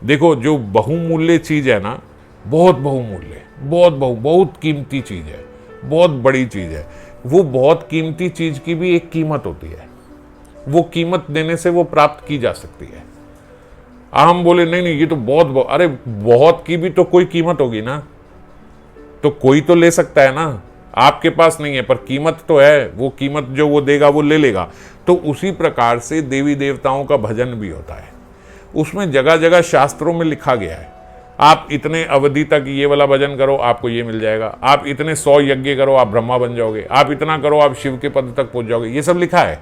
देखो, जो बहुमूल्य चीज है ना, बहुत बहुमूल्य, बहुत कीमती चीज है, बहुत बड़ी चीज है, वो बहुत कीमती चीज की भी एक कीमत होती है। वो कीमत देने से वो प्राप्त की जा सकती है। हम बोले नहीं नहीं ये तो बहुत, अरे बहुत की भी तो कोई कीमत होगी ना, तो कोई तो ले सकता है ना। आपके पास नहीं है पर कीमत तो है, वो कीमत जो वो देगा वो ले लेगा। तो उसी प्रकार से देवी देवताओं का भजन भी होता है। उसमें जगह जगह शास्त्रों में लिखा गया है, आप इतने अवधि तक ये वाला भजन करो आपको ये मिल जाएगा, आप इतने 100 यज्ञ करो आप ब्रह्मा बन जाओगे, आप इतना करो आप शिव के पद तक पहुंच जाओगे, ये सब लिखा है।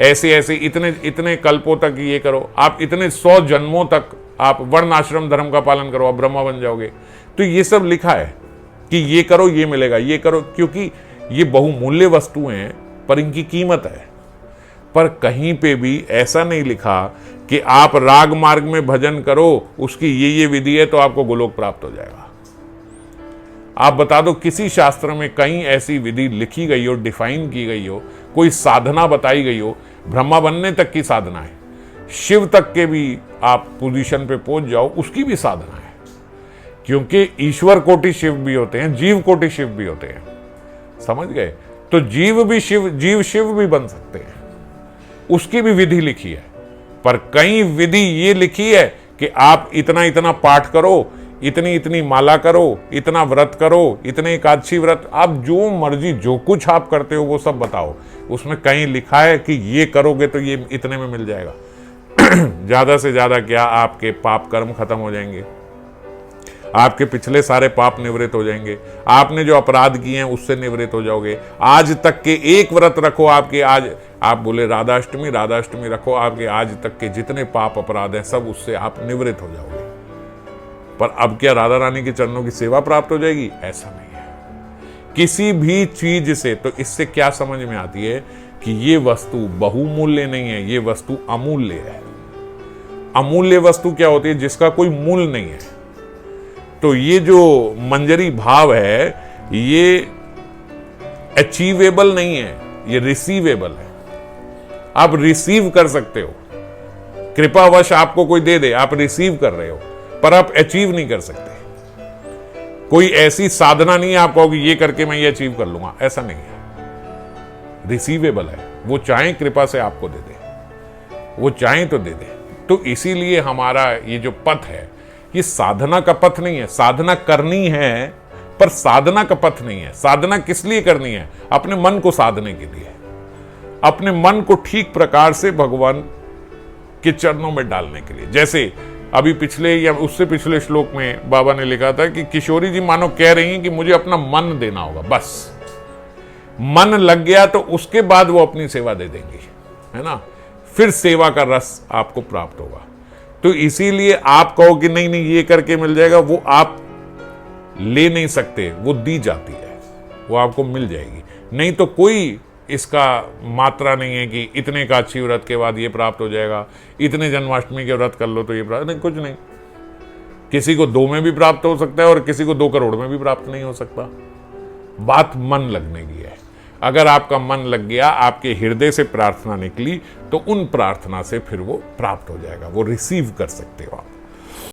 ऐसे ऐसे इतने इतने कल्पों तक ये करो, आप इतने 100 जन्मों तक आप वर्ण आश्रम धर्म का पालन करो आप ब्रह्मा बन जाओगे। तो ये सब लिखा है कि ये करो ये मिलेगा, ये करो, क्योंकि ये बहुमूल्य वस्तुएं हैं पर इनकी कीमत है। पर कहीं पे भी ऐसा नहीं लिखा कि आप राग मार्ग में भजन करो, उसकी ये विधि है तो आपको गोलोक प्राप्त हो जाएगा। आप बता दो किसी शास्त्र में कहीं ऐसी विधि लिखी गई हो, डिफाइन की गई हो, कोई साधना बताई गई हो। ब्रह्मा बनने तक की साधना है, शिव तक के भी आप पोजीशन पे पहुंच जाओ उसकी भी साधना है, क्योंकि ईश्वर कोटि शिव भी होते हैं, जीव कोटि शिव भी होते हैं। समझ गए? तो जीव भी शिव, जीव शिव भी बन सकते हैं, उसकी भी विधि लिखी है। पर कई विधि ये लिखी है कि आप इतना इतना पाठ करो, इतनी इतनी माला करो, इतना व्रत करो, इतने एकादशी व्रत, आप जो मर्जी जो कुछ आप करते हो वो सब बताओ। उसमें कहीं लिखा है कि ये करोगे तो ये इतने में मिल जाएगा। ज्यादा से ज्यादा क्या, आपके पाप कर्म खत्म हो जाएंगे, आपके पिछले सारे पाप निवृत्त हो जाएंगे, आपने जो अपराध किए हैं उससे निवृत्त हो जाओगे। आज तक के एक व्रत रखो, आपके आज आप बोले राधाष्टमी, राधाष्टमी रखो, आपके आज तक के जितने पाप अपराध हैं सब उससे आप निवृत्त हो जाओगे। पर अब क्या राधा रानी के चरणों की सेवा प्राप्त हो जाएगी? ऐसा नहीं है। किसी भी चीज से, तो इससे क्या समझ में आती है कि ये वस्तु बहुमूल्य नहीं है, ये वस्तु अमूल्य है। अमूल्य वस्तु क्या होती है? जिसका कोई मूल्य नहीं है। तो ये जो मंजरी भाव है ये अचीवेबल नहीं है, ये रिसीवेबल है। आप रिसीव कर सकते हो, कृपावश आपको कोई दे दे, आप रिसीव कर रहे हो, पर आप अचीव नहीं कर सकते। कोई ऐसी साधना नहीं है आप कहोगे ये करके मैं ये अचीव कर लूंगा, ऐसा नहीं है। रिसीवेबल है, वो चाहे कृपा से आपको दे दे, वो चाहे तो दे दे। तो इसीलिए हमारा ये जो पथ है ये साधना का पथ नहीं है। साधना करनी है पर साधना का पथ नहीं है। साधना किस लिए करनी है? अपने मन को साधने के लिए, अपने मन को ठीक प्रकार से भगवान के चरणों में डालने के लिए। जैसे अभी पिछले या उससे पिछले श्लोक में बाबा ने लिखा था कि किशोरी जी मानो कह रही हैं कि मुझे अपना मन देना होगा, बस मन लग गया तो उसके बाद वो अपनी सेवा दे देंगी, है ना। फिर सेवा का रस आपको प्राप्त होगा। तो इसीलिए आप कहो कि नहीं नहीं ये करके मिल जाएगा, वो आप ले नहीं सकते, वो दी जाती है, वो आपको मिल जाएगी। नहीं तो कोई इसका मात्रा नहीं है कि इतने एकादशी व्रत के बाद ये प्राप्त हो जाएगा, इतने जन्माष्टमी के व्रत कर लो तो ये प्राप्त, नहीं, कुछ नहीं। किसी को 2 में भी प्राप्त हो सकता है और किसी को 2 करोड़ में भी प्राप्त नहीं हो सकता। बात मन लगने की है। अगर आपका मन लग गया, आपके हृदय से प्रार्थना निकली, तो उन प्रार्थना से फिर वो प्राप्त हो जाएगा, वो रिसीव कर सकते हो आप।